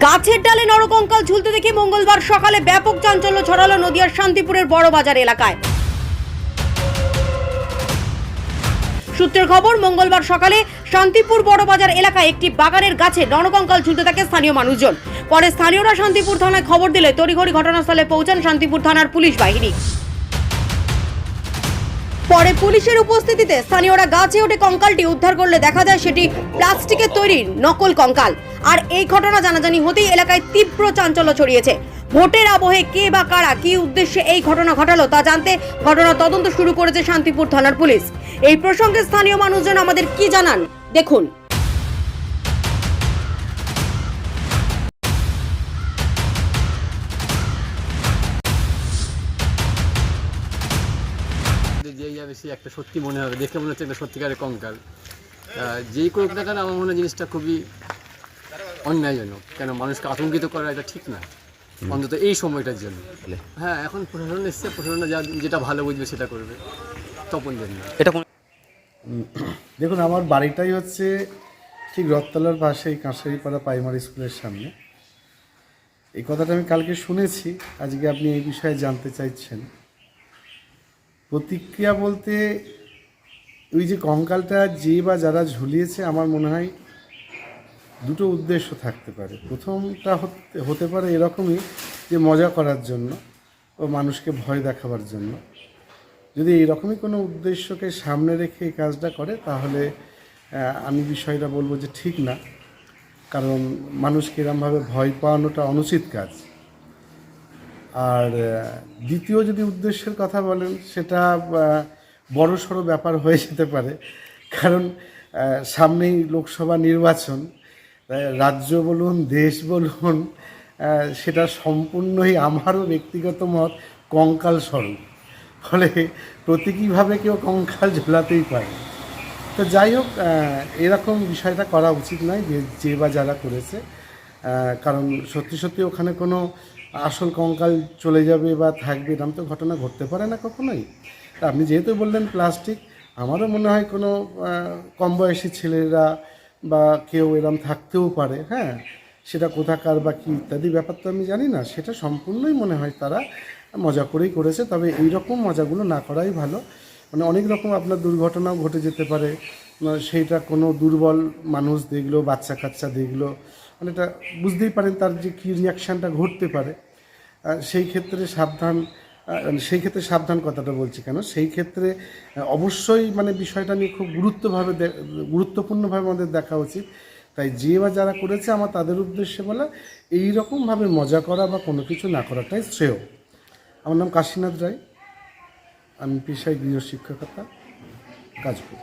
গাছের ডালে নরকঙ্কাল ঝুলতে দেখে মঙ্গলবার সকালে ব্যাপক চাঞ্চল্য ছড়ালো নদিয়ার শান্তিপুরের বড়বাজার এলাকায়। সূত্রের খবর, মঙ্গলবার সকালে শান্তিপুর বড়বাজার এলাকায় একটি বাগানের গাছে নরকঙ্কাল ঝুলতে থাকে স্থানীয় মানুষজন। পরে স্থানীয়রা শান্তিপুর থানায় খবর দিলে তড়িঘড়ি ঘটনাস্থলে পৌঁছান শান্তিপুর থানার পুলিশ বাহিনী। পরে পুলিশের উপস্থিতিতে স্থানীয়রা গাছে ওঠে কঙ্কালটি উদ্ধার করলে দেখা যায় সেটি প্লাস্টিকের তৈরি নকল কঙ্কাল। আর এই ঘটনা জানাজানি হতেই এলাকায় তীব্র চাঞ্চল্য ছড়িয়েছে। ভোটের আবহে কে বা কারা কি উদ্দেশ্যে এই ঘটনা ঘটালো তা জানতে ঘটনা তদন্ত শুরু করেছে শান্তিপুর থানার পুলিশ। এই প্রসঙ্গে স্থানীয় মানুষজন আমাদের কি জানান দেখুন। যেই যাবে সে একটা সত্যি মনে হবে, দেখে মনে হচ্ছে একটা সত্যিকারের কঙ্কাল। যেই করুক না কেন, আমার মনে হয় জিনিসটা খুবই অন্যায়জনক। কেন মানুষকে আতঙ্কিত করা এটা ঠিক না, অন্তত এই সময়টার জন্য। হ্যাঁ, এখন প্রশাসন এসছে, প্রশাসন যেটা ভালো বুঝবে সেটা করবে, তপন জন্য এটা দেখুন, আমার বাড়িটাই হচ্ছে ঠিক রথতলার পাশে এই কাঁসারিপাড়া প্রাইমারি স্কুলের সামনে। এই কথাটা আমি কালকে শুনেছি, আজকে আপনি এই বিষয়ে জানতে চাইছেন। প্রতিক্রিয়া বলতে ওই যে কঙ্কালটা যে বা যারা ঝুলিয়েছে, আমার মনে হয় দুটো উদ্দেশ্য থাকতে পারে। প্রথমটা হতে পারে এরকমই যে মজা করার জন্য ও মানুষকে ভয় দেখাবার জন্য। যদি এইরকমই কোনো উদ্দেশ্যকে সামনে রেখে এই কাজটা করে তাহলে আমি বিষয়টা বলবো যে ঠিক না, কারণ মানুষকে এরকমভাবে ভয় পাওয়ানোটা অনুচিত কাজ। আর দ্বিতীয় যদি উদ্দেশ্যের কথা বলেন, সেটা বড় সড়ো ব্যাপার হয়ে যেতে পারে, কারণ সামনেই লোকসভা নির্বাচন। রাজ্য বলুন, দেশ বলুন, সেটা সম্পূর্ণই আমারও ব্যক্তিগত মত কঙ্কাল স্বরূপ। ফলে প্রতীকীভাবে কেউ কঙ্কাল ঝোলাতেই পারে। তো যাই হোক, এরকম বিষয়টা করা উচিত নয় যে বা যারা করেছে, কারণ সত্যি সত্যি ওখানে কোনো আসল কঙ্কাল চলে যাবে বা থাকবে এরকম তো ঘটনা ঘটতে পারে না কখনোই। তা আপনি যেহেতু বললেন প্লাস্টিক, আমারও মনে হয় কোনো কম বয়সী ছেলেরা বা কেউ এরকম থাকতেও পারে। হ্যাঁ, সেটা কোথাকার বা কী ইত্যাদি ব্যাপার তো আমি জানি না, সেটা সম্পূর্ণই মনে হয় তারা মজা করেই করেছে। তবে এই রকম মজাগুলো না করাই ভালো। মানে অনেক রকম আপনার দুর্ঘটনাও ঘটে যেতে পারে, সেইটা কোনো দুর্বল মানুষ দেখলো, বাচ্চা কাচ্চা দেখলো, মানে এটা বুঝতেই পারেন তার যে কী রিয়াকশানটা ঘটতে পারে। সেই ক্ষেত্রে সাবধান কথাটা বলছি কেন, সেই ক্ষেত্রে অবশ্যই মানে বিষয়টা নিয়ে খুব গুরুত্বপূর্ণভাবে আমাদের দেখা উচিত। তাই যে বা যারা করেছে, আমার তাদের উদ্দেশ্যে বলা, এইরকমভাবে মজা করা বা কোনো কিছু না করাটাই শ্রেয়। আমার নাম কাশীনাথ রায়, আমি পেশায় গৃহশিক্ষকতা কাজ করি।